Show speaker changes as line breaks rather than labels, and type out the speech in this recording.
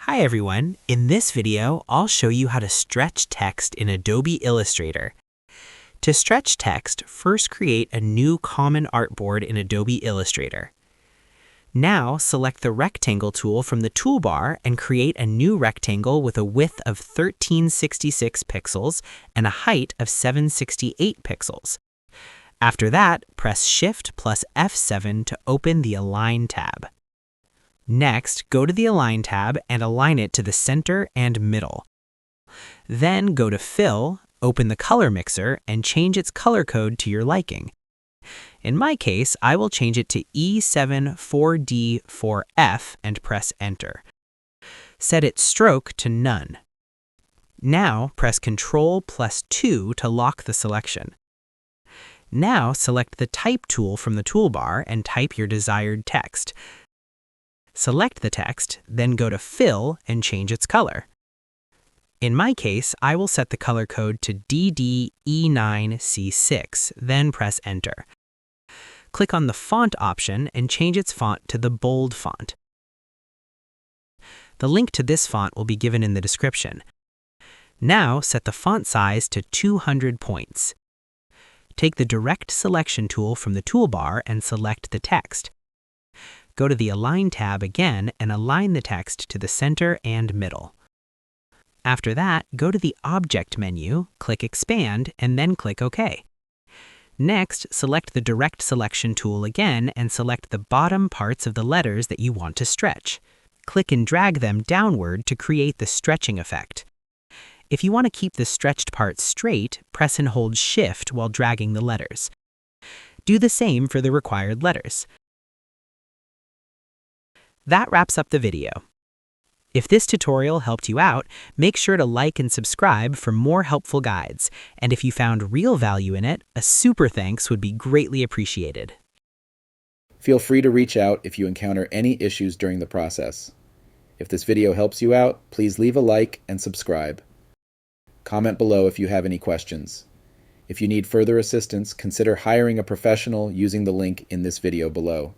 Hi everyone, in this video I'll show you how to stretch text in Adobe Illustrator. To stretch text, first create a new common artboard in Adobe Illustrator. Now select the rectangle tool from the toolbar and create a new rectangle with a width of 1366 pixels and a height of 768 pixels. After that, press Shift plus F7 to open the Align tab. Next, go to the Align tab and align it to the center and middle. Then go to Fill, open the color mixer, and change its color code to your liking. In my case, I will change it to E74D4F and press Enter. Set its stroke to None. Now press Ctrl plus 2 to lock the selection. Now select the Type tool from the toolbar and type your desired text. Select the text, then go to Fill and change its color. In my case, I will set the color code to DDE9C6, then press Enter. Click on the Font option and change its font to the bold font. The link to this font will be given in the description. Now set the font size to 200 points. Take the Direct Selection tool from the toolbar and select the text. Go to the Align tab again and align the text to the center and middle. After that, go to the Object menu, click Expand, and then click OK. Next, select the Direct Selection tool again and select the bottom parts of the letters that you want to stretch. Click and drag them downward to create the stretching effect. If you want to keep the stretched part straight, press and hold Shift while dragging the letters. Do the same for the required letters. That wraps up the video. If this tutorial helped you out, make sure to like and subscribe for more helpful guides. And if you found real value in it, a super thanks would be greatly appreciated.
Feel free to reach out if you encounter any issues during the process. If this video helps you out, please leave a like and subscribe. Comment below if you have any questions. If you need further assistance, consider hiring a professional using the link in this video below.